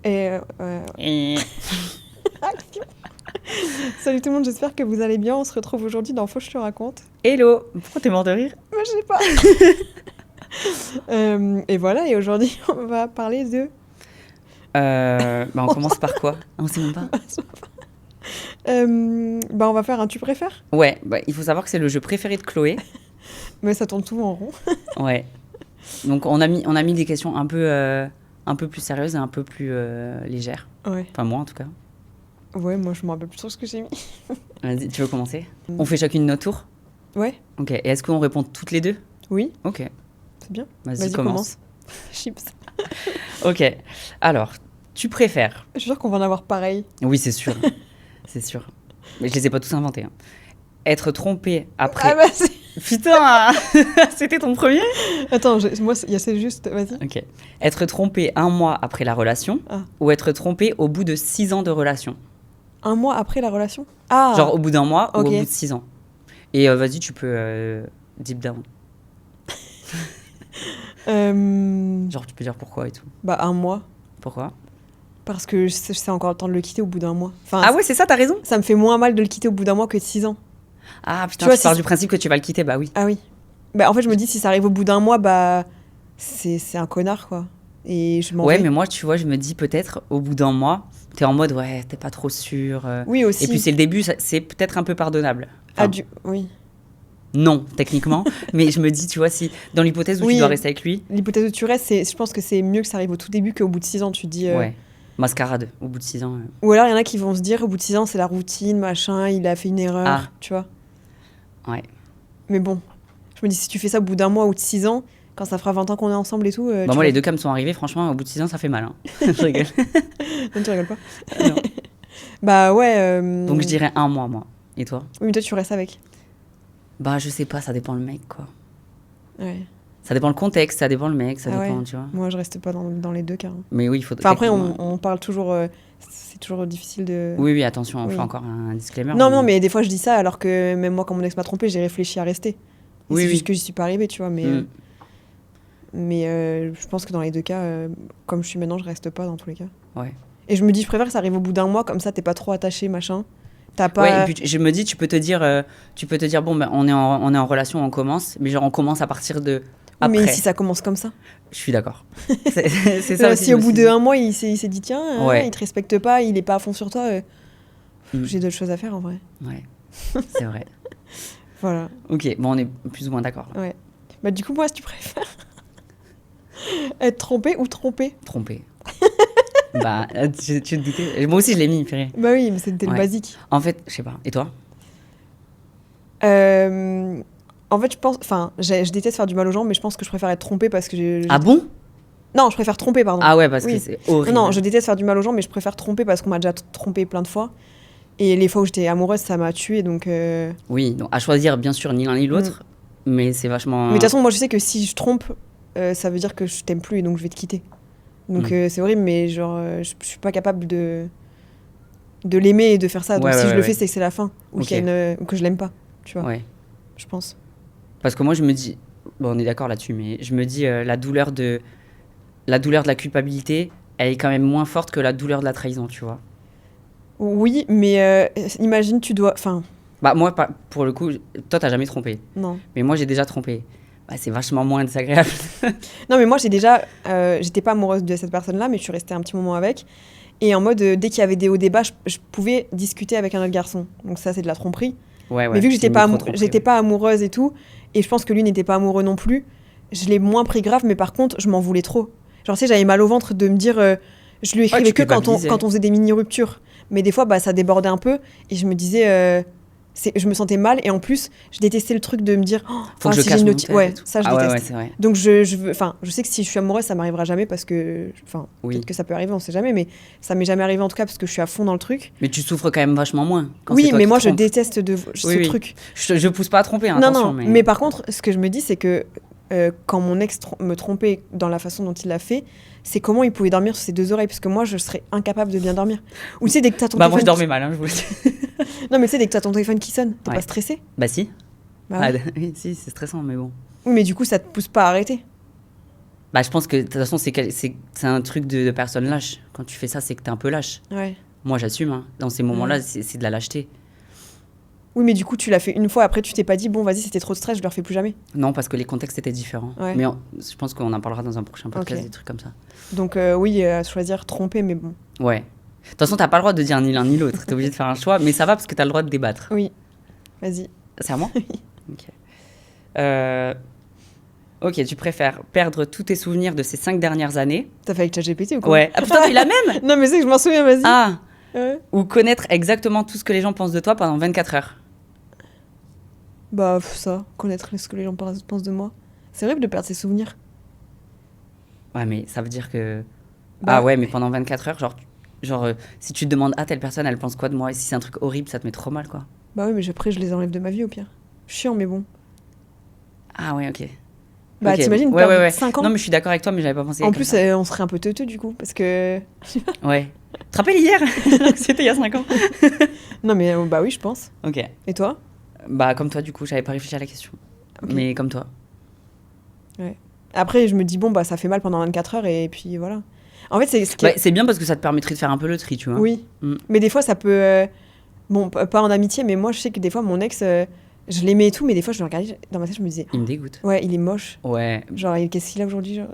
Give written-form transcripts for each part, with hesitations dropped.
Et salut tout le monde, j'espère que vous allez bien. On se retrouve aujourd'hui dans Faut que je te raconte. Hello. Pourquoi t'es mort de rire? Moi, je sais pas. Et voilà, et aujourd'hui, on va parler de... On commence par quoi? On sait même pas. On va faire un tu préfères. Ouais, il faut savoir que c'est le jeu préféré de Chloé. Mais ça tourne tout en rond. Ouais. Donc on a mis des questions un peu plus sérieuses et un peu plus légères. Ouais. Enfin moi en tout cas. Ouais, moi je me rappelle plus trop ce que j'ai mis. Vas-y, tu veux commencer? On fait chacune notre tour? Ouais. Ok. Et est-ce qu'on répond toutes les deux? Oui. Ok. C'est bien. Vas-y, commence. Chips. Ok. Alors, tu préfères? Je suis sûre qu'on va en avoir pareil. Oui, c'est sûr. C'est sûr. Mais je les ai pas tous inventés. Hein. Être trompé après... Ah bah c'est... Putain. C'était ton premier? Attends, moi c'est juste... Vas-y. Ok. Être trompé 1 mois après la relation ou être trompé au bout de 6 ans de relation? 1 mois après la relation? Ah. Genre au bout d'1 mois ou au Ok. bout de 6 ans. Et vas-y, tu peux deep down. Genre, tu peux dire pourquoi et tout. 1 mois. Pourquoi? Parce que je sais encore le temps de le quitter au bout d'1 mois. Enfin, Ah ouais, c'est ça, t'as raison. ça me fait moins mal de le quitter au bout d'1 mois que de 6 ans. Ah putain, Tu vois, tu pars si- du principe que tu vas le quitter, bah oui. Ah oui. En fait, je me dis, si ça arrive au bout d'1 mois, c'est un connard, quoi. Et je m'en Ouais, vais. mais moi, tu vois, je me dis peut-être au bout d'1 mois, t'es en mode, ouais, t'es pas trop sûr. Oui, aussi. Et puis c'est le début, c'est peut-être un peu pardonnable. Enfin, Oui. non, techniquement. Mais je me dis, tu vois, si dans l'hypothèse où Oui. tu dois rester avec lui, L'hypothèse où tu restes, je pense que c'est mieux que ça arrive au tout début qu'au bout de 6 ans. Tu te dis. ouais, mascarade, au bout de 6 ans. Ou alors, il y en a qui vont se dire, au bout de 6 ans, c'est la routine, machin, il a fait une erreur, Ah. tu vois. Ouais. Mais bon, je me dis, si tu fais ça au bout d'1 mois ou de 6 ans, quand ça fera 20 ans qu'on est ensemble et tout. Bah, tu moi, vois- les deux cas me sont arrivés, franchement, au bout de 6 ans, ça fait mal. Hein. Je rigole. Non, tu rigoles pas. Non. Bah ouais. Donc, je dirais 1 mois, moi. Et toi? Oui, mais toi, tu restes avec. Bah, je sais pas, ça dépend le mec, quoi. Ouais. Ça dépend le contexte, ça dépend le mec, ça Ah dépend, ouais. tu vois. Moi, je reste pas dans les deux cas. Hein. Mais oui, il faut. Enfin, après, techniquement- on parle toujours. C'est toujours difficile de. Oui, attention, on Oui. fait encore un disclaimer. Non, mais des fois, je dis ça alors que même moi, quand mon ex m'a trompé, j'ai réfléchi à rester. Et Oui, c'est oui. juste que j'y suis pas arrivée, tu vois. Mm. Mais je pense que dans les deux cas, comme je suis maintenant, je reste pas dans tous les cas. Ouais. Et je me dis, je préfère que ça arrive au bout d'1 mois, comme ça, t'es pas trop attaché, machin. T'as pas. Ouais, et puis je me dis, tu peux te dire, bon, ben, on est en relation, on commence, mais genre, on commence à partir de. Après. Mais si ça commence comme ça. Je suis d'accord. C'est ça aussi. Si au bout de 1 mois, il s'est dit, tiens, Ouais. il te respecte pas, il est pas à fond sur toi, Mm. j'ai d'autres choses à faire en vrai. Ouais, c'est vrai. Voilà. Ok, bon, on est plus ou moins d'accord. Ouais. Bah, du coup, moi, si tu préfères être trompé ou trompé. Trompé. Bah, tu te doutais. Moi aussi, je l'ai mis, Ferré. Bah oui, mais c'était le Ouais. basique. En fait, je sais pas. Et toi? En fait, je pense. Enfin, je déteste faire du mal aux gens, mais je pense que je préfère être trompée parce que Ah bon? Non, je préfère tromper, pardon. Ah ouais, parce Oui. que c'est horrible. Non, je déteste faire du mal aux gens, mais je préfère tromper parce qu'on m'a déjà trompé plein de fois. Et les fois où j'étais amoureuse, ça m'a tuée, donc. Oui, donc à choisir, bien sûr, ni l'un ni l'autre, mais c'est vachement. Mais de toute façon, moi, je sais que si je trompe, ça veut dire que je t'aime plus et donc je vais te quitter. Donc c'est horrible, mais genre, je suis pas capable de l'aimer et de faire ça. Donc Ouais, si ouais, je le ouais. fais, c'est que c'est la fin. Ou, Ok. ou que je l'aime pas, tu vois. Ouais. Je pense. Parce que moi, je me dis. Bon, on est d'accord là-dessus, mais je me dis, la douleur de la culpabilité, elle est quand même moins forte que la douleur de la trahison, tu vois. Oui, mais imagine, tu dois. Enfin, Bah, moi, pour le coup, toi, t'as jamais trompé. non. Mais moi, j'ai déjà trompé. Bah, c'est vachement moins désagréable. Non, mais moi, j'étais pas amoureuse de cette personne-là, mais je suis restée un petit moment avec. Et en mode, dès qu'il y avait des hauts débats, je pouvais discuter avec un autre garçon. Donc ça, c'est de la tromperie. Ouais, Mais vu que c'est micro-tromperie, j'étais pas amoureuse et tout, et je pense que lui n'était pas amoureux non plus, je l'ai moins pris grave, mais par contre, je m'en voulais trop. Genre, tu sais, j'avais mal au ventre de me dire. Je lui écrivais tu que quand culpabilisais. on faisait des mini-ruptures. Mais des fois, ça débordait un peu, et je me disais. Je me sentais mal, et en plus, je détestais le truc de me dire. Oh, Faut que si je cache j'ai une mon noti- tête Ouais, et tout. ça, je Ah ouais, déteste. ouais, c'est vrai. Donc je sais que si je suis amoureuse, ça m'arrivera jamais parce que, Oui. peut-être que ça peut arriver, on sait jamais, mais ça m'est jamais arrivé en tout cas parce que je suis à fond dans le truc. Mais tu souffres quand même vachement moins. Quand Oui, c'est toi mais qui moi je trompes. déteste ce Oui, oui. truc. Je pousse pas à tromper, hein, Non, attention. non, mais par contre, ce que je me dis, c'est que quand mon ex me trompait dans la façon dont il l'a fait, c'est comment il pouvait dormir sur ses 2 oreilles, parce que moi je serais incapable de bien dormir. Ou tu sais, dès que t'as ton Bah, moi, je téléphone. dormais mal, hein, je vous le dis. Non, mais tu sais, dès que t'as ton téléphone qui sonne, t'es Ouais. pas stressé. Bah, si. Bah ouais. Oui, si, c'est stressant, mais bon. Oui, mais du coup, ça te pousse pas à arrêter. Bah, je pense que de toute façon, c'est un truc de personne lâche. Quand tu fais ça, c'est que t'es un peu lâche. Ouais. Moi, j'assume. Hein. Dans ces moments-là, c'est de la lâcheté. Oui, mais du coup, tu l'as fait une fois, après, tu t'es pas dit, bon, vas-y, c'était trop de stress, je le refais plus jamais. Non, parce que les contextes étaient différents. Ouais. Mais je pense qu'on en parlera dans un prochain podcast, des trucs comme ça. Donc, oui, à choisir tromper, mais bon. Ouais. De toute façon, t'as pas le droit de dire ni l'un ni l'autre. T'es obligé de faire un choix, mais ça va parce que t'as le droit de débattre. Oui. Vas-y. C'est à moi. Ok. Ok, tu préfères perdre tous tes souvenirs de ces 5 dernières années. T'as fait avec ChatGPT ou quoi? Ouais. Ah putain, t'as eu la même. Non, mais c'est que je m'en souviens, vas-y. Ah. Ou connaître exactement tout ce que les gens pensent de toi pendant 24 heures. Bah, ça, connaître ce que les gens pensent de moi. C'est horrible de perdre ses souvenirs. Ouais, mais ça veut dire que... Bah, ah ouais, mais pendant 24 heures, genre si tu te demandes, ah, telle personne, elle pense quoi de moi? Et si c'est un truc horrible, ça te met trop mal, quoi. Bah oui, mais après, je les enlève de ma vie, au pire. Chiant, mais bon. Ah ouais, ok. Bah, Ok. t'imagines, Ouais, perdre ouais. 5 ans. Non, mais je suis d'accord avec toi, mais j'avais pas pensé. En comme plus, ça. on serait un peu teuteux, du coup, parce que... Ouais. Tu te rappelles hier? C'était il y a 5 ans. Non, mais bah oui, je pense. Ok. Et toi? Bah, comme toi, du coup, j'avais pas réfléchi à la question. Ok. Mais comme toi. Ouais. Après, je me dis, bon, bah, ça fait mal pendant 24 heures, et puis voilà. En fait, c'est ce qui est... C'est bien parce que ça te permettrait de faire un peu le tri, tu vois. Oui. Mm. Mais des fois, ça peut... Bon, pas en amitié, mais moi, je sais que des fois, mon ex, je l'aimais et tout, mais des fois, je le regardais, dans ma tête, je me disais, Il me dégoûte. ouais, il est moche. Ouais. Genre, qu'est-ce qu'il a aujourd'hui, genre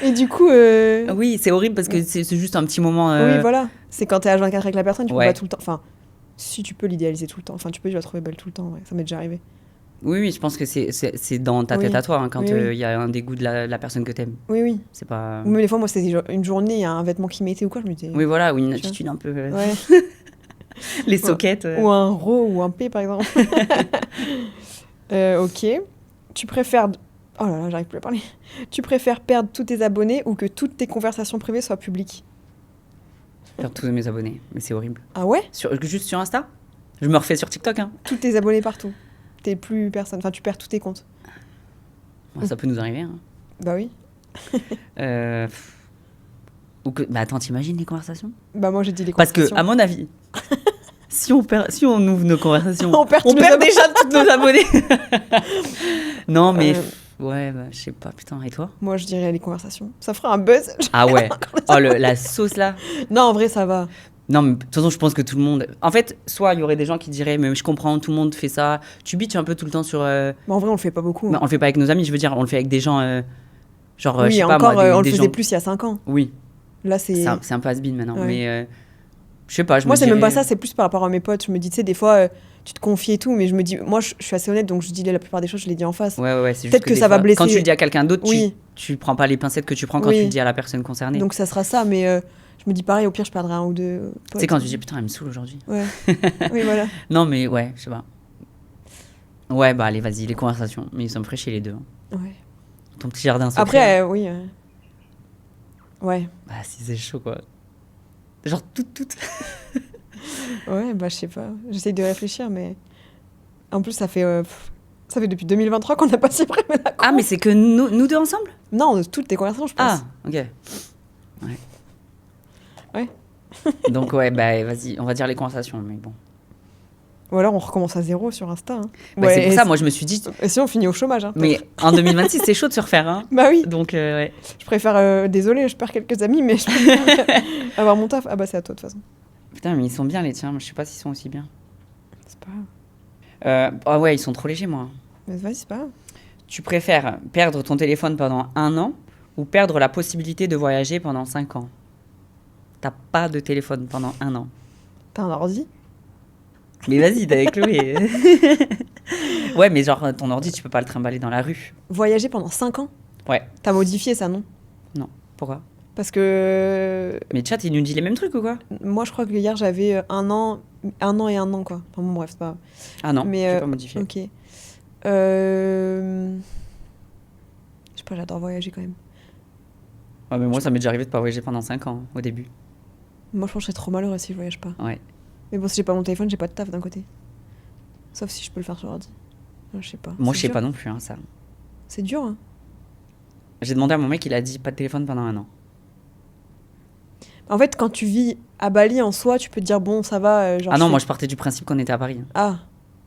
Et du coup... Oui, c'est horrible parce que c'est juste un petit moment. Oui, voilà. C'est quand t'es à 24 avec la personne, tu peux Ouais. pas tout le temps... Enfin, si tu peux l'idéaliser tout le temps. Enfin, tu peux la trouver belle tout le temps, ouais. Ça m'est déjà arrivé. Oui, oui, je pense que c'est dans ta Oui. tête à toi, hein, quand il Oui. y a un dégoût de la personne que t'aimes. Oui, oui. C'est pas... Ou même des fois, moi, c'était genre une journée, il y a un vêtement qui m'était ou quoi, je me disais... Oui, voilà, ou une Tu vois. attitude un peu... Ouais. les soquettes. Ou un rho ou un P, par exemple. Ok. Tu préfères... Oh là là, j'arrive plus à parler. Tu préfères perdre tous tes abonnés ou que toutes tes conversations privées soient publiques? Perdre tous mes abonnés, mais c'est horrible. Ah ouais? Juste sur Insta? Je me refais sur TikTok, hein. Tous tes abonnés partout. T'es plus personne. Enfin, tu perds tous tes comptes. Moi, ça peut nous arriver, hein. Bah oui. Ou que... Bah attends, t'imagines les conversations? Bah moi, j'ai dit les Parce que, conversations. à mon avis, si on ouvre nos conversations, On perd tous nos perd abonnés. déjà tous nos abonnés. Non, mais... ouais, bah, je sais pas, putain, et toi? Moi, je dirais les conversations. Ça fera un buzz. Ah ouais. Oh, la sauce, là. Non, en vrai, ça va. Non, mais de toute façon, je pense que tout le monde... En fait, soit il y aurait des gens qui diraient, mais je comprends, tout le monde fait ça. Tu bitches un peu tout le temps sur... Mais en vrai, on le fait pas beaucoup. Non, on le fait pas avec nos amis, je veux dire, on le fait avec des gens... genre, je Oui, sais pas, encore, moi, on le des faisait gens... plus il y a 5 ans. Oui, Là, c'est... c'est un peu has-been maintenant, Ouais. mais... je sais pas, je Moi, me c'est même dirais- pas ça, c'est plus par rapport à mes potes. Je me dis, tu sais, des fois, tu te confies et tout, mais je me dis... Moi, je suis assez honnête, donc je dis la plupart des choses, je les dis en face. Ouais, c'est juste Peut-être que des ça va fois, blesser. Quand tu le dis à quelqu'un d'autre, Oui. tu prends pas les pincettes que tu prends quand Oui. tu le dis à la personne concernée. Donc ça sera ça, mais je me dis pareil, au pire, je perdrai un ou deux Tu potes. sais, quand tu dis, putain, elle me saoule aujourd'hui. Ouais. Oui, voilà. Non, mais ouais, je sais pas. Ouais, bah allez, vas-y, les conversations. Mais ça me ferait chier les deux. Hein. Ouais. Ton petit jardin secret. Après, oui. Ouais. Bah, si c'est chaud, quoi. Genre, tout. Ouais, bah, je sais pas. J'essaye de réfléchir, mais... En plus, ça fait depuis 2023 qu'on n'a pas si près la Ah, mais c'est que nous deux ensemble? Non, de toutes tes conversations, je pense. Ah, ok. Ouais. Ouais. Donc, ouais, bah, vas-y, on va dire les conversations, mais bon. Ou alors, on recommence à zéro sur Insta. Hein. Bah, Ouais, c'est pour et ça, moi, je me suis dit... Et sinon, on finit au chômage. Hein, Mais peut-être. en 2026, c'est chaud de se refaire, hein. Bah oui, Donc, ouais. je préfère... désolée, je perds quelques amis, mais je préfère avoir mon taf. Ah bah, c'est à toi, de toute façon. Putain, mais ils sont bien, les tiens. Moi, je sais pas s'ils sont aussi bien. C'est pas grave. Ah ouais, ils sont trop légers, moi. Mais vas-y, c'est pas grave. Tu préfères perdre ton téléphone pendant 1 an ou perdre la possibilité de voyager pendant 5 ans? T'as pas de téléphone pendant 1 an. T'as un ordi? Mais vas-y, t'es avec Chloé. Ouais, mais genre, ton ordi, tu peux pas le trimballer dans la rue. Voyager pendant 5 ans? Ouais. T'as modifié ça, non? Non. Pourquoi? Parce que... Mais chat, il nous dit les mêmes trucs ou quoi? Moi, je crois que hier, j'avais 1 an et 1 an, quoi. Enfin bon, bref, c'est pas grave. Ah non, Mais, je vais pas modifier. Ok. Je sais pas, j'adore voyager quand même. Ouais, mais moi, ça m'est déjà arrivé de pas voyager pendant 5 ans, au début. Moi, je pense que je serais trop malheureuse si je voyage pas. Ouais. Mais bon, si j'ai pas mon téléphone, j'ai pas de taf d'un côté. Sauf si je peux le faire sur l'ordi. Je sais pas. Moi, C'est je sais dur. pas non plus, hein, ça. C'est dur, hein. J'ai demandé à mon mec, il a dit pas de téléphone pendant 1 an. En fait, quand tu vis à Bali en soi, tu peux te dire, bon, ça va. Genre, Ah non, je moi, fais- je partais du principe qu'on était à Paris. Ah.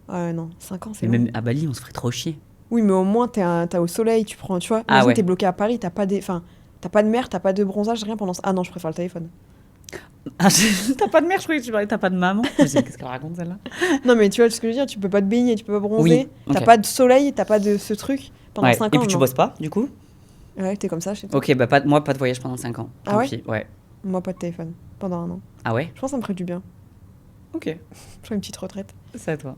Ouais, non, 5 ans, c'est Mais long. même à Bali, on se ferait trop chier. Oui, mais au moins, t'es au soleil, tu prends, tu vois. Ah Imagine, ouais. t'es bloqué à Paris, t'as pas de mer, t'as pas de bronzage, rien pendant... Ah non, je préfère le téléphone. Ah, t'as pas de mère, je croyais que tu parlais, t'as pas de maman. Je me disais, qu'est-ce qu'elle raconte celle-là? Non, mais tu vois ce que je veux dire, tu peux pas te baigner, tu peux pas bronzer, Oui, t'as ok. pas de soleil, t'as pas de ce truc pendant Ouais. 5 Et ans, puis tu non. bosses pas, du coup? Ouais, t'es comme ça chez toi. Ok, bah moi, pas de voyage pendant 5 ans. Ah Tant ouais pis, ouais. Moi, pas de téléphone pendant 1 an. Ah ouais? Je pense que ça me ferait du bien. Ok, Je ferais une petite retraite. c'est à toi.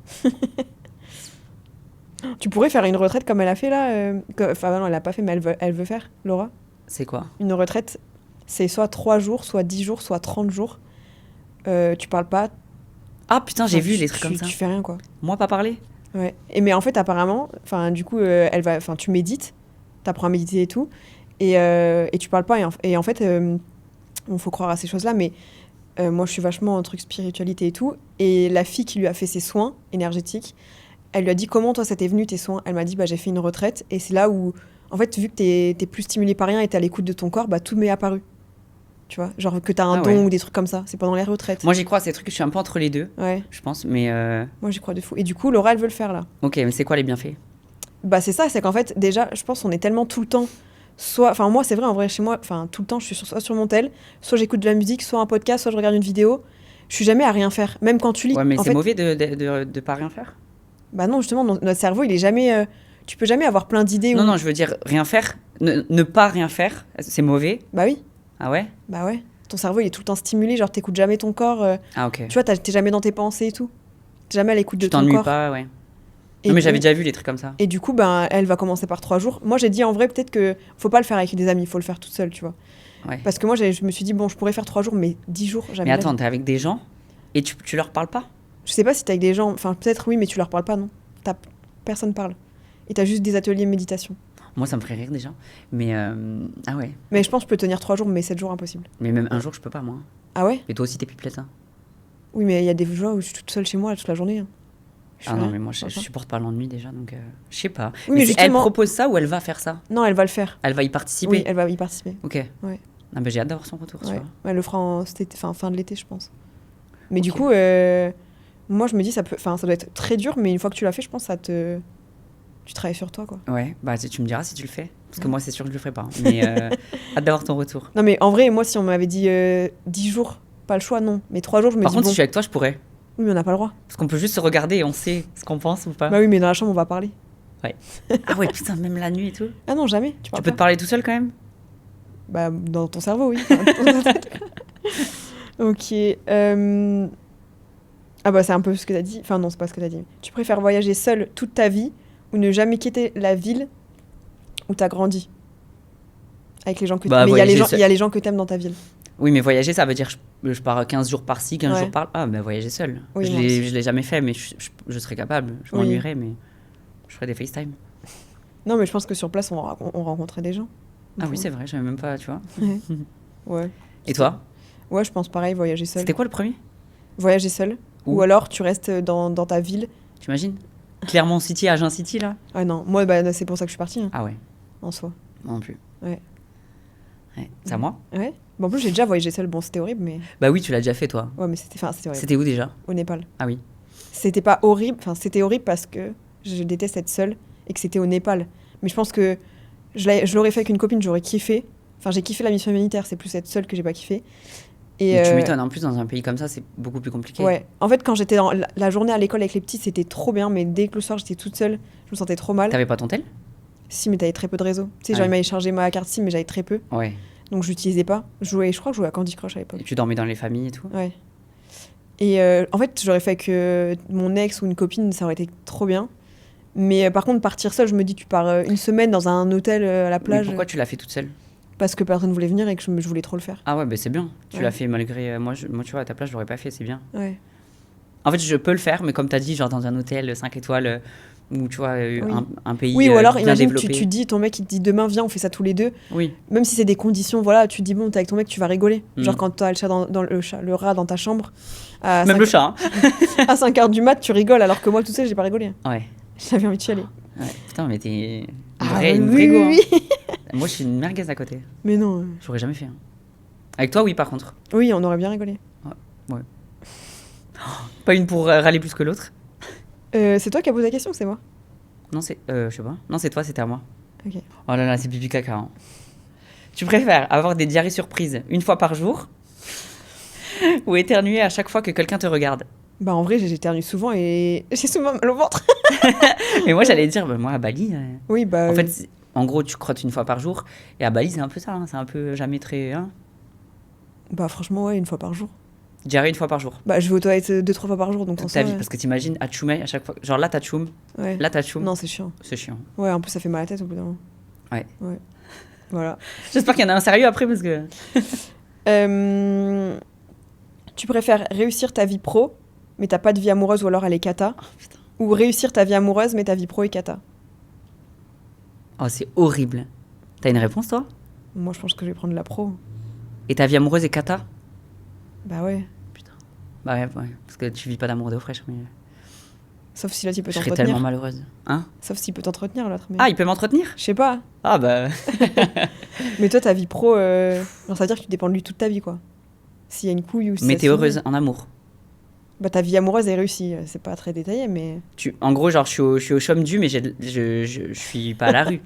Tu pourrais faire une retraite comme elle a fait là. Enfin, non, elle a pas fait, mais elle veut faire, Laura. C'est quoi? Une retraite, c'est soit 3 jours, soit 10 jours, soit 30 jours. Tu parles pas. Ah putain, j'ai Enfin, vu des trucs comme ça. Tu fais rien, quoi. Moi, pas parler? Ouais. Mais en fait, apparemment, enfin, du coup, tu médites, t'apprends à méditer et tout, et tu parles pas. Et en fait, il faut croire à ces choses-là, mais moi, je suis vachement un truc spiritualité et tout. Et la fille qui lui a fait ses soins énergétiques, elle lui a dit comment toi ça t'est venu tes soins. Elle m'a dit bah j'ai fait une retraite et c'est là où, en fait, vu que t'es plus stimulé par rien et t'es à l'écoute de ton corps, bah tout m'est apparu. Tu vois, genre que t'as un Ah don ouais. ou des trucs comme ça. C'est pendant les retraites. Moi, j'y crois à ces trucs, je suis un peu entre les deux, Ouais, je pense. Mais moi j'y crois de fou. Et du coup, Laura, elle veut le faire là. ok, mais c'est quoi les bienfaits? Bah c'est ça, c'est qu'en fait déjà, je pense qu'on est tellement tout le temps, soit, enfin moi c'est vrai en vrai chez moi, enfin tout le temps je suis soit sur mon tel, soit j'écoute de la musique, soit un podcast, soit je regarde une vidéo. Je suis jamais à rien faire, même quand tu lis. Ouais, mais En c'est fait, mauvais de pas rien faire? bah non justement, notre cerveau il est jamais, tu peux jamais avoir plein d'idées. Non, ou... non, je veux dire rien faire. Ne pas rien faire, c'est mauvais. Bah oui, Ah ouais? bah ouais. Ton cerveau il est tout le temps stimulé, genre t'écoutes jamais ton corps, Ah ok. tu vois, t'es jamais dans tes pensées et tout. T'es jamais à l'écoute de Tu ton t'ennuies corps. pas, ouais. Et Non, mais du- j'avais déjà vu des trucs comme ça. Et du coup, ben, elle va commencer par 3 jours. Moi, j'ai dit en vrai, peut-être que faut pas le faire avec des amis, il faut le faire toute seule, tu vois. Ouais. Parce que moi, je me suis dit, bon, je pourrais faire 3 jours, mais 10 jours, jamais. Mais de la attends, vie. t'es avec des gens et tu leur parles pas? Je sais pas si t'es avec des gens, enfin, peut-être oui, mais tu leur parles pas, non. Personne parle. Et t'as juste des ateliers de méditation. Moi, ça me ferait rire déjà. Mais ah ouais. Mais je pense que je peux tenir 3 jours, mais 7 jours, impossible. Mais même un jour, je peux pas, moi. Ah ouais? Et toi aussi, t'es pipelette, hein? Oui, mais il y a des jours où je suis toute seule chez moi toute la journée. Hein. Je Ah fais non, rien. mais moi, je Enfin, supporte pas l'ennui déjà, donc je sais pas. Oui, mais elle justement- propose ça ou elle va faire ça? Non, elle va le faire. Elle va y participer? Oui, elle va y participer. Ok. Ouais. Ah bah, j'ai hâte d'avoir son retour, tu Ouais. vois. Elle le fera fin de l'été, je pense. Mais du Ok. coup, moi, je me dis, ça doit être très dur, mais une fois que tu l'as fait, je pense que tu travailles sur toi, quoi. Ouais, bah tu me diras si tu le fais. Parce que Ouais. moi, c'est sûr que je le ferai pas. Hein. Mais hâte d'avoir ton retour. Non, mais en vrai, moi, si on m'avait dit 10 jours, pas le choix, non. Mais 3 jours, je me Par dis, contre, bon, si je suis avec toi, je pourrais. oui, mais on n'a pas le droit. Parce qu'on peut juste se regarder et on sait ce qu'on pense ou pas. Bah oui, mais dans la chambre, on va parler. Ah ouais, putain, même la nuit et tout. Ah non, jamais. Tu Tu parles peux pas. te parler tout seul quand même? Bah, dans ton cerveau, oui. Enfin, dans ta tête. Ok. Ah bah, c'est un peu ce que t'as dit. Enfin, non, c'est pas ce que t'as dit. Tu préfères voyager seul toute ta vie ou ne jamais quitter la ville où t'as grandi avec les gens que Bah, mais il y a les voyager gens, seul. il y a les gens que t'aimes dans ta ville. Oui, mais voyager, ça veut dire je pars 15 jours par-ci, 15 Ouais. jours par... Ah, bah voyager seul. Oui, je moi aussi. l'ai jamais fait, mais je serais capable. Je Oui. m'ennuierais, mais je ferais des FaceTime. Non, mais je pense que sur place, on rencontrait des gens. Ah oui, c'est vrai, j'avais même pas, tu vois. Ouais. Et toi? Ouais, je pense pareil, voyager seul. C'était quoi le premier? Voyager seul. Où Ou alors tu restes dans ta ville. T'imagines? Clermont City, Agen City, là? Ah non, moi, bah, c'est pour ça que je suis partie, hein, Ah ouais, en soi. moi non plus. Ouais. Ouais. C'est à moi? Ouais. Bon, en plus, j'ai déjà voyagé seul. Bon, c'était horrible, mais. Bah oui, tu l'as déjà fait, toi. Ouais, mais c'était horrible. C'était où déjà? Au Népal. Ah oui. C'était pas horrible. Enfin, c'était horrible parce que je déteste être seule et que c'était au Népal. Mais je pense que je l'aurais fait avec une copine, j'aurais kiffé. Enfin, j'ai kiffé la mission humanitaire, c'est plus être seule que j'ai pas kiffé. Et Mais tu m'étonnes, en plus, dans un pays comme ça, c'est beaucoup plus compliqué. Ouais. En fait, quand j'étais dans la journée à l'école avec les petits, c'était trop bien, mais dès que le soir j'étais toute seule, je me sentais trop mal. T'avais pas ton tel? Si, mais t'avais très peu de réseau. Tu sais, Ah genre, ouais. il m'avait chargé ma carte SIM, mais j'avais très peu. Ouais. Donc, je l'utilisais pas. Je crois que je jouais à Candy Crush à Et l'époque. tu dormais dans les familles et tout? Ouais. Et en fait, j'aurais fait avec mon ex ou une copine, ça aurait été trop bien. Mais par contre, partir seule, je me dis, tu pars une semaine dans un hôtel à la Mais plage. pourquoi tu l'as fait toute seule? Parce que personne voulait venir et que je voulais trop le faire. Ah ouais, bah c'est bien. Tu Ouais. l'as fait malgré... moi, tu vois, à ta place, je l'aurais pas fait, c'est bien. Ouais. En fait, je peux le faire, mais comme t'as dit, genre dans un hôtel 5 étoiles, ou tu vois, Oui. un pays Oui, ou alors, bien imagine, développé. tu dis, ton mec, il te dit, demain, viens, on fait ça tous les deux. Oui. Même si c'est des conditions, voilà, tu te dis, bon, t'es avec ton mec, tu vas rigoler. Mm. Genre, quand t'as le chat le rat dans ta chambre, à Même 5 le chat, hein. à 5h du mat, tu rigoles, alors que moi, tout seul, j'ai pas rigolé. Ouais. J'avais envie de chialer. Ouais. Putain, mais t'es une Ah, vraie, une oui, vraie go, oui, hein. oui. Moi, je suis une merguez à côté. Mais non. J'aurais jamais fait. Hein. Avec toi, oui, par contre. Oui, on aurait bien rigolé. Pas une pour râler plus que l'autre. C'est toi qui as posé la question ou c'est moi? Non, je sais pas. Non, c'est toi, c'était à moi. Ok. Oh là là, c'est pipi caca. Hein. Tu préfères avoir des diarrhées surprises une fois par jour ou éternuer à chaque fois que quelqu'un te regarde? Bah en vrai, j'éternue souvent et j'ai souvent mal au ventre. Mais moi, j'allais dire, moi, à Bali... Oui, bah... En fait, en gros, tu crottes une fois par jour. Et à Bali, c'est un peu ça. Hein, c'est un peu jamais très... Hein. Bah franchement, ouais, une fois par jour. Diarrhée une fois par jour. Bah je vais aux toilettes 2-3 fois par jour, donc en Toute ta soi, vie. Parce que t'imagines, à tchoumer, à chaque fois... Genre là, t'as tchoum. ouais. Là, t'as tchoum. Non, c'est chiant. C'est chiant. Ouais, en plus, ça fait mal à la tête au bout d'un moment. Ouais. Voilà. J'espère qu'il y en a un sérieux après, parce que... Tu préfères réussir ta vie pro, mais t'as pas de vie amoureuse ou alors elle est cata, Oh, putain. ou réussir ta vie amoureuse, mais ta vie pro est cata? Oh, c'est horrible. T'as une réponse, toi? Moi, je pense que je vais prendre la pro. Et ta vie amoureuse est cata? Bah ouais. Bah ouais, parce que tu vis pas d'amour d'eau fraîche. Mais... Sauf si là, tu peux Je serais tellement t'entretenir. malheureuse. Hein? Sauf s'il peut t'entretenir, l'autre. Mais... Ah, il peut m'entretenir? Je sais pas. Ah bah... Mais toi, ta vie pro, genre, ça veut dire que tu dépends de lui toute ta vie, quoi. S'il y a une couille ou si Mais ça t'es se heureuse finit. en amour. Bah ta vie amoureuse est réussie. C'est pas très détaillé, mais... En gros, genre, je suis au chôme du, mais je suis pas à la rue.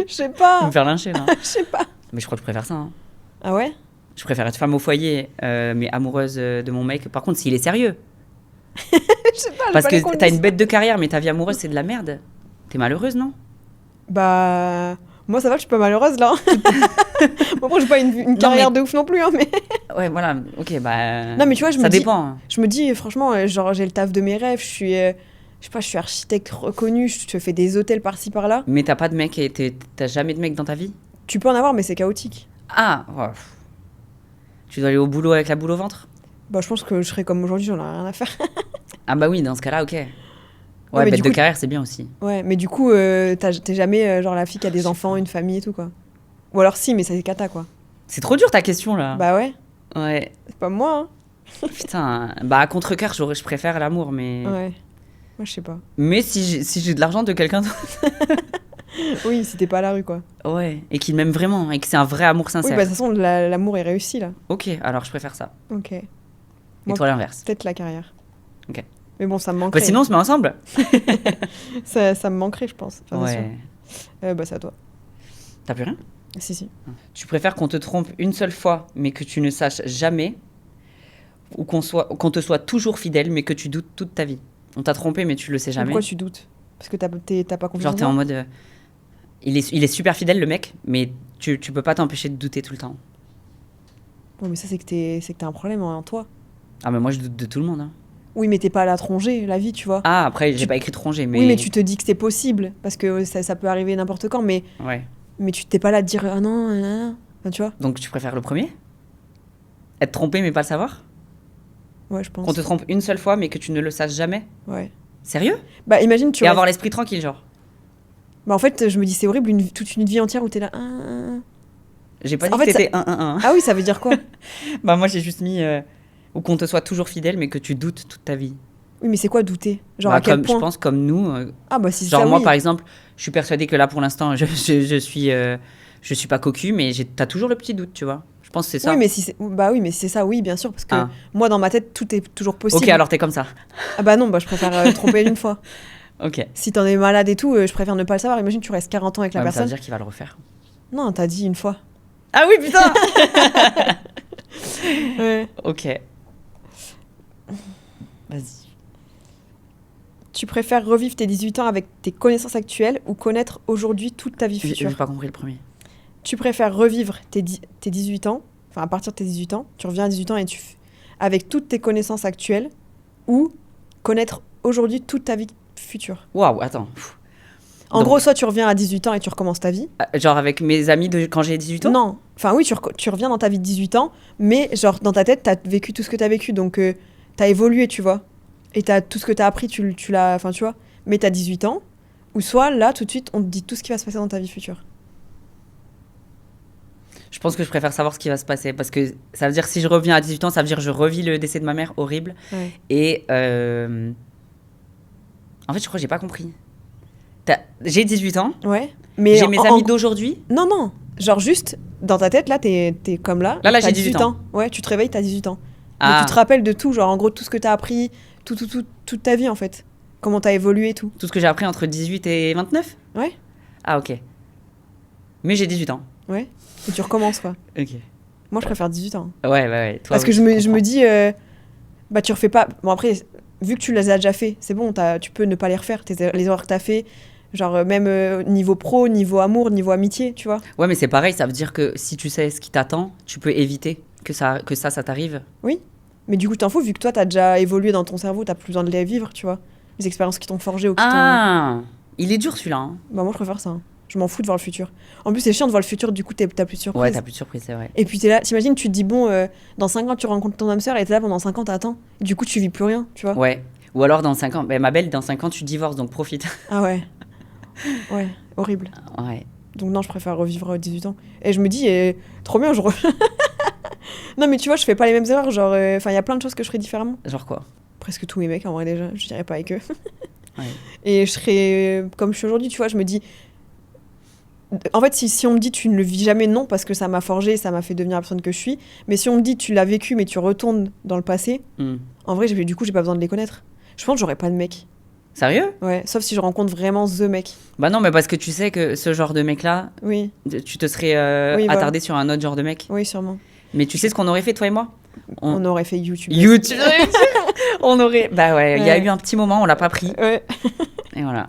Je sais Me pas. faire lyncher, là. Je sais pas. Mais je crois que je préfère ça. Hein. Ah ouais? Je préfère être femme au foyer, mais amoureuse de mon mec. Par contre, s'il est sérieux. Je sais pas. j'ai Parce pas les que t'as une conditions. bête de carrière, mais ta vie amoureuse, c'est de la merde. T'es malheureuse, non? Bah... Moi, ça va, je suis pas malheureuse, là. Bon, après, j'ai pas une carrière de ouf non plus, hein, mais... Ouais, voilà. Ok, bah... Non, mais tu vois, je ça me dis... dépend. Hein. Je me dis, franchement, genre, j'ai le taf de mes rêves, je suis... je sais pas, je suis architecte reconnu, je fais des hôtels par-ci, par-là. Mais t'as pas de mec et t'as jamais de mec dans ta vie? Tu peux en avoir, mais c'est chaotique. Ah ouais. Tu dois aller au boulot avec la boule au ventre? Bah, je pense que je serais comme aujourd'hui, j'en ai rien à faire. Ah bah oui, dans ce cas-là, ok. Ouais, mais bête du de coup, carrière, c'est bien aussi. Ouais, mais du coup, t'es jamais, genre, la fille qui a des enfants, une famille et tout, quoi. Ou alors si, mais c'est cata, quoi. C'est trop dur ta question, là. Bah ouais, Ouais. c'est pas moi, Putain, bah à contre-cœur, je préfère l'amour, mais... hein. Ouais. Moi, je sais pas. Mais si j'ai de l'argent de quelqu'un d'autre... Oui, si t'es pas à la rue, quoi. Ouais, et qu'il m'aime vraiment, et que c'est un vrai amour Oui, sincère. bah de toute façon, l'amour est réussi, là. Ok, alors je préfère ça. Ok. Et Moi, toi, l'inverse. peut-être la carrière. Ok. Mais bon, ça me Bah manquerait. sinon, on se met ensemble. Ça me manquerait, je pense. Enfin, c'est Ouais. sûr. Bah, c'est à toi. T'as plus rien? Si, si. Tu préfères qu'on te trompe une seule fois, mais que tu ne saches jamais, ou qu'on te soit toujours fidèle, mais que tu doutes toute ta vie? On t'a trompé, mais tu le sais Mais jamais. pourquoi tu doutes? Parce que t'as pas confiance Genre, en t'es toi. en mode... il est super fidèle, le mec, mais tu peux pas t'empêcher de douter tout le temps. Ouais, mais ça, c'est que t'as un problème en toi. Ah, mais moi, je doute de tout le monde. Hein. Oui, mais t'es pas à la tronger, la vie, tu vois. Ah, après, j'ai pas écrit de rongé, mais... Oui, mais tu te dis que c'est possible, parce que ça peut arriver n'importe quand, mais Ouais. tu t'es pas là à te dire ah non, enfin, tu vois. Donc, tu préfères le premier? Être trompé, mais pas le savoir? Ouais, je pense. Qu'on te trompe une seule fois, mais que tu ne le saches jamais? Ouais. Sérieux? Bah imagine tu Et restes- avoir l'esprit tranquille, genre. Bah en fait, je me dis c'est horrible toute une vie entière où t'es là. J'ai pas En dit fait, que t'étais 1-1-1. Ah oui, ça veut dire quoi? Bah, moi, j'ai juste mis... ou qu'on te soit toujours fidèle, mais que tu doutes toute ta vie. Oui, mais c'est quoi douter? Genre Bah, à quel comme, point? je pense comme nous. Ah bah si c'est Genre ça, moi, oui. par exemple, je suis persuadée que là, pour l'instant, je suis pas cocu, mais t'as toujours le petit doute, tu vois. Je pense que c'est ça. Oui, mais si c'est bah oui, mais si c'est ça, oui, bien sûr, parce que Ah. moi dans ma tête tout est toujours possible. Ok, alors t'es comme ça. Ah bah non, bah je préfère tromper une fois. Ok. Si t'en es malade et tout, je préfère ne pas le savoir. Imagine tu restes 40 ans avec la Ah, mais ça veut personne. dire qu'il va le refaire. Non, t'as dit une fois. Ah oui, putain. Ouais. Ok. Vas-y. Tu préfères revivre tes 18 ans avec tes connaissances actuelles ou connaître aujourd'hui toute ta vie J'ai future? pas compris le premier. Tu préfères revivre tes 18 ans, enfin à partir de tes 18 ans, tu reviens à 18 ans et avec toutes tes connaissances actuelles, ou connaître aujourd'hui toute ta vie future. Waouh, attends. En Donc- gros, soit tu reviens à 18 ans et tu recommences ta vie. Genre avec mes amis de quand j'ai 18 ans? Non, enfin oui, tu reviens dans ta vie de 18 ans, mais genre dans ta tête, t'as vécu tout ce que t'as vécu, donc t'as évolué, tu vois. Et tout ce que t'as appris, tu l'as, enfin tu vois. Mais t'as 18 ans, ou soit là, tout de suite, on te dit tout ce qui va se passer dans ta vie future. Je pense que je préfère savoir ce qui va se passer parce que ça veut dire si je reviens à 18 ans, ça veut dire que je revis le décès de ma mère horrible. Ouais. Et en fait, je crois que j'ai pas compris. J'ai 18 ans, Ouais. Mais j'ai mes amis d'aujourd'hui. Non, non. Genre juste, dans ta tête, là, t'es comme là. Là, t'as j'ai 18 ans. Ouais, tu te réveilles, t'as 18 ans. Ah. Donc tu te rappelles de tout, genre en gros, tout ce que t'as appris, toute ta vie, en fait. Comment t'as évolué et tout. Tout ce que j'ai appris entre 18 et 29 ? Ouais. Ah, ok. Mais j'ai 18 ans. Ouais. Et tu recommences, quoi. Ok. Moi, je préfère 18 ans. Ouais. Toi, Parce que oui, je me dis, bah, tu refais pas. Bon, après, vu que tu les as déjà fait, c'est bon, tu peux ne pas les refaire. Les erreurs que t'as fait, genre, même niveau pro, niveau amour, niveau amitié, tu vois. Ouais, mais c'est pareil, ça veut dire que si tu sais ce qui t'attend, tu peux éviter que ça t'arrive. Oui. Mais du coup, t'en fous, vu que toi, t'as déjà évolué dans ton cerveau, t'as plus besoin de les vivre, tu vois. Les expériences qui t'ont forgé ou qui t'ont. Ah, il est dur celui-là. Hein. Bah, moi, je préfère ça. Hein. Je m'en fous de voir le futur. En plus, c'est chiant de voir le futur, du coup, t'as plus de surprise. Ouais, t'as plus de surprise, c'est vrai. Et puis, t'es là, t'imagines, tu te dis, bon, dans 5 ans, tu rencontres ton âme sœur, et t'es là pendant 5 ans, t'attends. Du coup, tu vis plus rien, tu vois. Ouais. Ou alors dans 5 ans, ma belle, dans 5 ans, tu divorces, donc profite. Ah ouais. Ouais, horrible. Ouais. Donc, non, je préfère revivre 18 ans. Et je me dis, trop bien, Non, mais tu vois, je fais pas les mêmes erreurs. Genre, enfin, il y a plein de choses que je ferais différemment. Genre quoi ? Presque tous mes mecs, en vrai, déjà. Je dirais pas avec eux. Ouais. Et je serais comme je suis aujourd'hui, tu vois, je me dis. En fait, si on me dit tu ne le vis jamais, non, parce que ça m'a forgé, ça m'a fait devenir la personne que je suis. Mais si on me dit tu l'as vécu, mais tu retournes dans le passé, en vrai, du coup, j'ai pas besoin de les connaître. Je pense que j'aurais pas de mec. Sérieux ? Ouais, sauf si je rencontre vraiment the mec. Bah non, mais parce que tu sais que ce genre de mec-là, Oui, tu te serais Oui, voilà. attardé sur un autre genre de mec. oui, sûrement. Mais tu sais ce qu'on aurait fait, toi et moi ? On aurait fait YouTube. YouTube. On aurait. Bah ouais, il y a Ouais. eu un petit moment, on l'a pas pris. Ouais. Et voilà.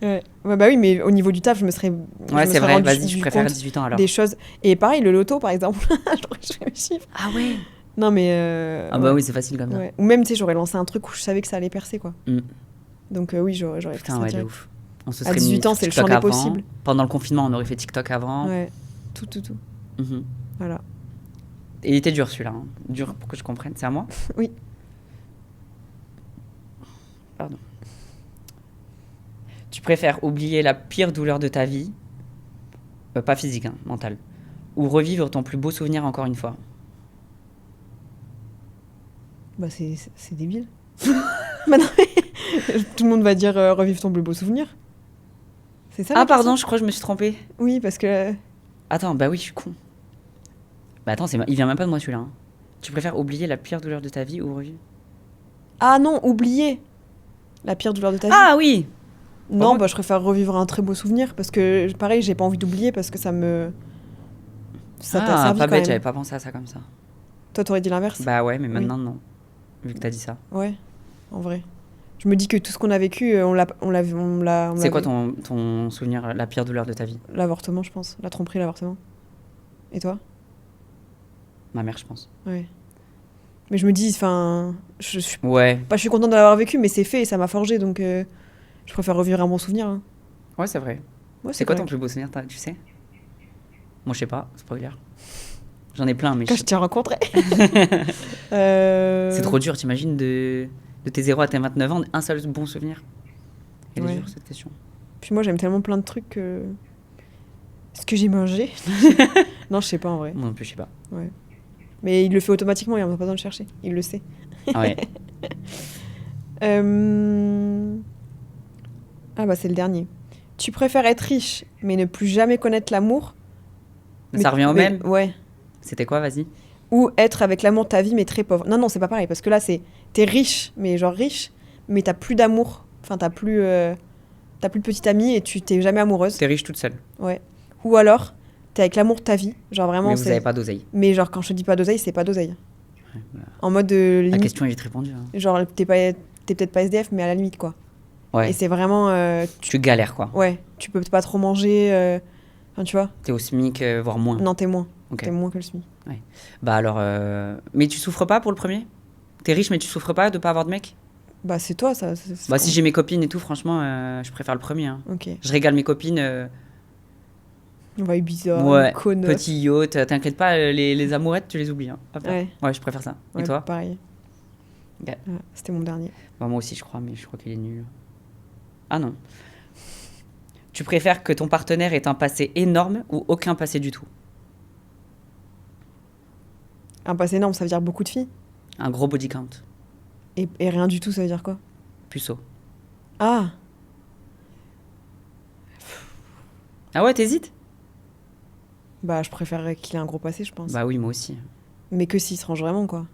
Ouais. Ouais, bah oui, mais au niveau du taf, je me serais. Ouais, c'est vrai, vas-y, je préfère 18 ans alors. Des choses. Et pareil, le loto, par exemple. J'aurais joué mes chiffres. Ah ouais. Non, mais. Ah bah ouais. oui, c'est facile comme ça. Ouais. Ou même, tu sais, j'aurais lancé un truc où je savais que ça allait percer, quoi. Mm. Donc, oui, j'aurais fait Putain, ça ouais, de direct. ouf. On se À serait 18 mis ans, sur c'est le TikTok champ des avant. possibles. Pendant le confinement, on aurait fait TikTok avant. Ouais. Tout. Mhm. Voilà. Et il était dur celui-là. Hein. Dur pour que je comprenne. C'est à moi ? Oui. Pardon. Tu préfères oublier la pire douleur de ta vie, pas physique, hein, mentale, ou revivre ton plus beau souvenir encore une fois ? Bah, c'est débile. Bah, non, mais. Tout le monde va dire revive ton plus beau souvenir. C'est ça la Ah pardon, question je crois que je me suis trompée. Oui, parce que. Attends, bah oui, je suis con. Bah attends, il vient même pas de moi celui-là. Hein. Tu préfères oublier la pire douleur de ta vie ou revivre ? Ah non, oublier la pire douleur de ta vie. Ah oui. Non, Pourquoi ? bah je préfère revivre un très beau souvenir parce que pareil, j'ai pas envie d'oublier parce que ça me. Ça t'a servi pas quand bête, même. j'avais pas pensé à ça comme ça. Toi, t'aurais dit l'inverse. Bah ouais, mais maintenant non. Vu que t'as dit ça. Ouais, en vrai. Je me dis que tout ce qu'on a vécu, on l'a. C'est quoi ton souvenir, la pire douleur de ta vie ? L'avortement, je pense. La tromperie, l'avortement. Et toi ? Ma mère, je pense. Ouais. Mais je me dis, enfin, je suis Ouais. pas, je suis contente de l'avoir vécu, mais c'est fait et ça m'a forgé, donc je préfère revivre un bon souvenir. Hein. Ouais, c'est vrai. Ouais, C'est quoi ton correct. plus beau souvenir, tu sais ? Moi, je sais pas, spoiler. J'en ai plein, mais Quand je t'ai rencontré. c'est trop dur, t'imagines, de tes 0 à tes 29 ans, un seul bon souvenir. Elle est Ouais. dure, cette question. Puis moi, j'aime tellement plein de trucs que. Ce que j'ai mangé. Non, je sais pas en vrai. Moi non plus, je sais pas. Ouais. Mais il le fait automatiquement, il n'a pas besoin de chercher. Il le sait. Ah ouais. Ah bah c'est le dernier. Tu préfères être riche, mais ne plus jamais connaître l'amour. Ça revient au même ? Ouais. C'était quoi, vas-y ? Ou être avec l'amour de ta vie, mais très pauvre. Non, c'est pas pareil. Parce que là, t'es riche, mais genre riche, mais t'as plus d'amour. Enfin, t'as plus de petite amie et tu t'es jamais amoureuse. T'es riche toute seule. Ouais. Ou alors, t'es avec l'amour de ta vie. Genre vraiment. Mais vous avez pas d'oseille. Mais genre, quand je te dis pas d'oseille, c'est pas d'oseille. Ouais, bah. En mode La limite. question est vite répondue. Hein. Genre, t'es peut-être pas SDF, mais à la limite, quoi. Ouais. Et c'est vraiment. Tu galères, quoi. Ouais, tu peux pas trop manger. Enfin, tu vois. T'es au SMIC, voire moins. Non, t'es moins. Ok. T'es moins que le SMIC. Bah alors. Mais tu souffres pas pour le premier ? T'es riche, mais tu souffres pas de pas avoir de mec ? Bah, c'est toi, ça. Bah, si j'ai mes copines et tout, franchement, je préfère le premier. Hein. Ok. Je régale mes copines. On va Ibiza, Ouais, Mykonos. petit yacht. T'inquiète pas, les amourettes, tu les oublies. Hein. Hop là. Ouais. Ouais, je préfère ça. Ouais, Et toi ? pareil. Ok. Ouais, c'était mon dernier. Bah, moi aussi, je crois, mais je crois qu'il est nul. Ah non. Tu préfères que ton partenaire ait un passé énorme ou aucun passé du tout ? Un passé énorme, ça veut dire beaucoup de filles. Un gros body count. Et rien du tout, ça veut dire quoi? Puceau. Ah, Ah ouais, t'hésites ? bah je préférerais qu'il ait un gros passé, je pense. Bah oui, moi aussi. Mais que s'il se range vraiment, quoi.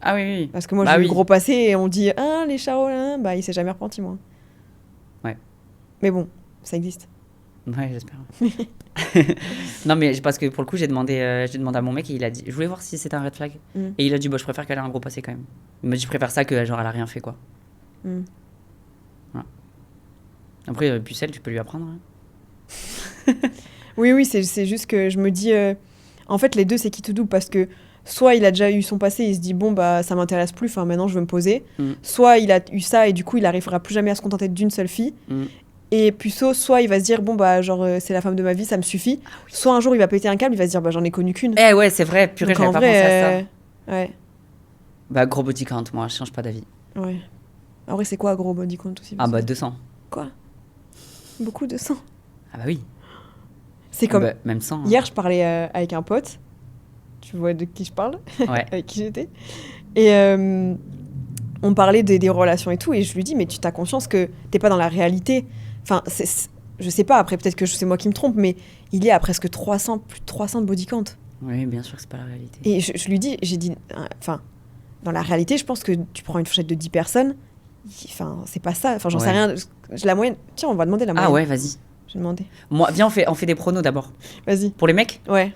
Ah oui, oui. Parce que moi, Bah j'ai eu oui. le gros passé et on dit « Ah, les charros, là, bah il s'est jamais repenti, moi. » Mais bon, ça existe. Ouais, j'espère. Non, mais parce que pour le coup, j'ai demandé à mon mec et il a dit, je voulais voir si c'était un red flag. Et il a dit, je préfère qu'elle ait un gros passé quand même. Il m'a dit, je préfère ça que genre elle a rien fait quoi. Voilà. Après, pucelle, tu peux lui apprendre. Hein. Oui, c'est juste que je me dis, en fait, les deux, c'est qui tout double parce que soit il a déjà eu son passé et il se dit, bon, bah, ça m'intéresse plus, enfin, maintenant, je veux me poser. Soit il a eu ça et du coup, il arrivera plus jamais à se contenter d'une seule fille. Et puceau, soit il va se dire, bon, bah, genre, c'est la femme de ma vie, ça me suffit. Soit un jour, il va péter un câble, il va se dire, bah, j'en ai connu qu'une. Eh ouais, c'est vrai, purée, Donc, j'avais en pas vrai, pensé à ça. Ouais. Bah, gros body count, moi, je change pas d'avis. Ouais. En vrai, c'est quoi, gros body count aussi? Ah, bah, 200. Quoi? Beaucoup de sang. Ah, bah oui. C'est comme. Bah, même 100. Hein. Hier, je parlais avec un pote. Tu vois de qui je parle? Ouais. Avec qui j'étais. Et on parlait des relations et tout. Et je lui dis, mais tu t'as conscience que t'es pas dans la réalité. Enfin, je sais pas, après, peut-être que c'est moi qui me trompe, mais il est à presque 300, plus de 300 de body count. Oui, bien sûr que c'est pas la réalité. Et je lui dis, j'ai dit, enfin, dans la réalité, je pense que tu prends une fourchette de 10 personnes. Enfin, c'est pas ça. Enfin, j'en sais rien. La moyenne. Tiens, on va demander la moyenne. Ah ouais, vas-y. Je vais demander. Moi, viens, on fait des pronos d'abord. Vas-y. Pour les mecs? Ouais.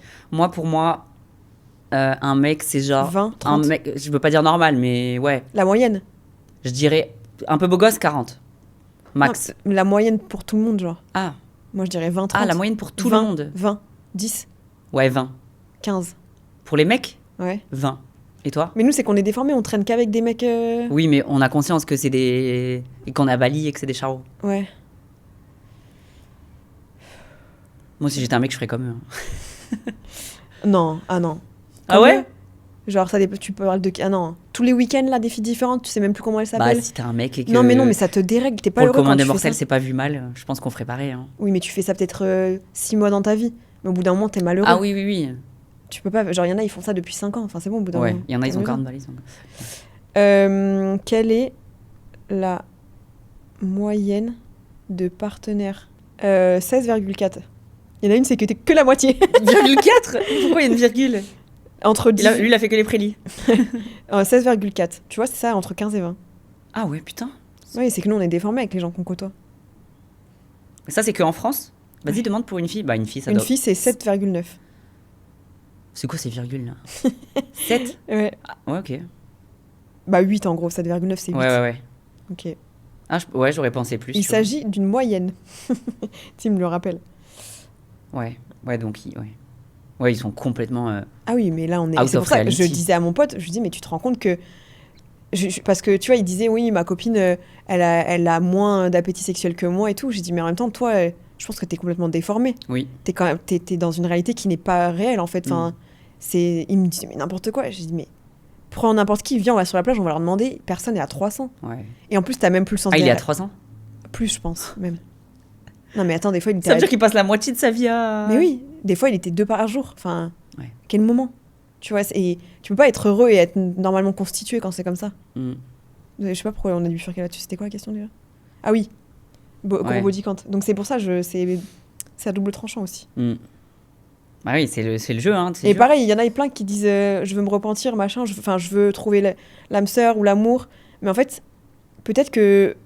Pour moi, un mec, c'est genre. 20, 30. Un mec, je veux pas dire normal, mais ouais. La moyenne. Je dirais un peu beau gosse, 40. Max. Non, la moyenne pour tout le monde, genre. Ah. Moi, je dirais 20, 30. Ah, la moyenne pour tout 20, le monde. 20, 10. Ouais, 20. 15. Pour les mecs? Ouais. 20. Et toi? Mais nous, c'est qu'on est déformés, on traîne qu'avec des mecs. Oui, mais on a conscience que c'est des. Et qu'on a Bali et que c'est des charros. Ouais. Moi, si j'étais un mec, je ferais comme eux. Hein. Non, ah non. Ah ouais? Genre, ça dépend, tu parles de. Ah non. Tous les week-ends, là, des filles différentes, tu sais même plus comment elles Bah, s'appellent. si t'es un mec et que. Non, mais non, mais ça te dérègle, t'es pas pour le heureux quand commun des tu fais mortels, ça. c'est pas vu mal. Je pense qu'on ferait pareil. Hein. Oui, mais tu fais ça peut-être 6 mois dans ta vie. Mais au bout d'un moment, t'es malheureux. Ah oui, oui, oui. Tu peux pas. Genre, il y en a, ils font ça depuis 5 ans. Enfin, c'est bon, au bout d'un Ouais, moment. il y en a, ils ont calme-toi. 40 balises. Quelle est la moyenne de partenaires 16,4. Il y en a une, c'est que t'es que la moitié. 1,4. Pourquoi il y a une virgule? Entre 10... Lui, il a fait que les prélis. 16,4. Tu vois, c'est ça, entre 15 et 20. Ah ouais, putain. Oui, c'est que nous, on est déformés avec les gens qu'on côtoie. Ça, c'est qu'en France? Vas-y, Ouais. demande pour une fille. Bah, une fille, ça Une doit... fille, c'est 7,9. C'est quoi ces virgules, là? 7? Ouais. Ouais, ok. Bah 8 en gros, 7,9 c'est 8. Ouais. Ok. Ah, ouais, j'aurais pensé plus. Il tu vois. s'agit d'une moyenne. Tim me le rappelle. Ouais, donc, ouais, ils sont complètement... Ah oui, mais là, on est... Out C'est of pour ça que je reality. disais à mon pote, je lui dis, mais tu te rends compte que... Parce que, tu vois, il disait, oui, ma copine, elle a moins d'appétit sexuel que moi et tout. J'ai dit, mais en même temps, toi, je pense que t'es complètement déformé. Oui. T'es dans une réalité qui n'est pas réelle, en fait. Enfin, il me dit, mais n'importe quoi. J'ai dit, mais prends n'importe qui, viens, on va sur la plage, on va leur demander. Personne n'est à 300. Ouais. Et en plus, t'as même plus le sens Ah, il des est à 300? Plus, je pense, même. Non, mais attends, des fois, il était Ça veut dire qu'il passe la moitié de sa vie à... Mais oui, des fois, il était 2 par jour. Enfin, Ouais. quel moment? Tu vois, et tu peux pas être heureux et être normalement constitué quand c'est comme ça. Mm. Je sais pas pourquoi on a dû bifurquer là-dessus. C'était quoi la question déjà? Ah oui, gros Ouais. body count. Donc c'est pour ça, c'est à double tranchant aussi. Mm. Bah oui, c'est le jeu, hein. c'est Et dur. pareil, il y en a plein qui disent je veux me repentir, machin, je veux trouver l'âme sœur ou l'amour. Mais en fait, peut-être que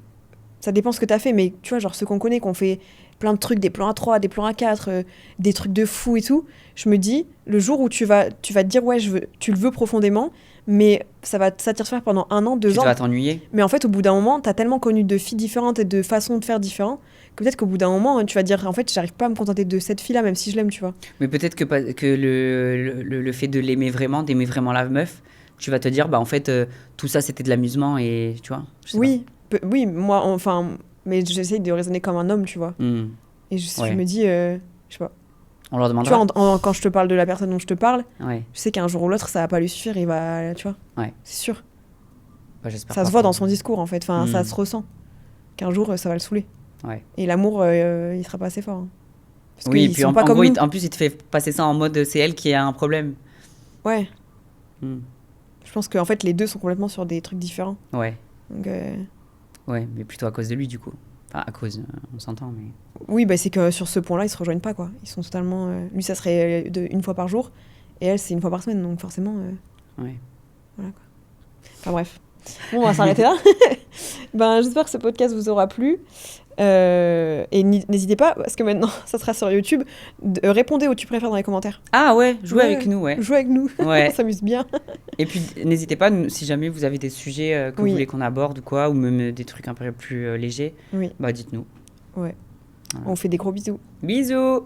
ça dépend ce que t'as fait, mais tu vois, genre ceux qu'on connaît, qu'on fait plein de trucs, des plans à 3, des plans à 4, des trucs de fou et tout, je me dis, le jour où tu vas te dire, ouais, tu le veux profondément, mais ça va te satisfaire pendant 1 an, 2 Tu ans. vas t'ennuyer. Mais en fait, au bout d'un moment, t'as tellement connu de filles différentes et de façons de faire différentes que peut-être qu'au bout d'un moment, tu vas dire, en fait, j'arrive pas à me contenter de cette fille-là, même si je l'aime, tu vois. Mais peut-être que le fait de l'aimer vraiment, d'aimer vraiment la meuf, tu vas te dire, bah en fait, tout ça c'était de l'amusement et tu vois. Je sais Oui, oui, moi, enfin, mais j'essaye de raisonner comme un homme, tu vois. pas. Mm. Et je Ouais. me dis, je sais pas. On leur Tu demandera. vois, quand je te parle de la personne dont je te parle, Ouais, je sais qu'un jour ou l'autre, ça va pas lui suffire, il va, tu vois. Ouais. C'est sûr. bah, j'espère Ça pas se voit pour- dans son discours, en fait. Enfin, ça Mm. se ressent. Qu'un jour, ça va le saouler. Ouais. Et l'amour, il sera pas assez fort. Hein. Parce Oui, et qu'ils puis sont en, pas en comme gros, nous. en plus, il te fait passer ça en mode c'est elle qui a un problème. Ouais. Mm. Je pense qu'en fait, les deux sont complètement sur des trucs différents. Ouais, Donc, ouais, mais plutôt à cause de lui du coup. Enfin, à cause, on s'entend, mais. oui, bah, c'est que sur ce point-là, ils se rejoignent pas, quoi. Ils sont totalement... Lui, ça serait une fois par jour. Et elle, c'est 1 fois par semaine. Donc forcément... Ouais. Voilà, quoi. Enfin, bref. Bon, on va s'arrêter là. Ben, j'espère que ce podcast vous aura plu. Et n'hésitez pas, parce que maintenant, ça sera sur YouTube, répondez au tu préfères dans les commentaires. Ah ouais, jouez avec nous, ouais. Jouez avec nous, Ouais. On s'amuse bien. Et puis, n'hésitez pas, si jamais vous avez des sujets que vous voulez qu'on aborde ou quoi, ou même des trucs un peu plus légers, Oui. bah dites-nous. Ouais. Voilà. On vous fait des gros bisous. Bisous!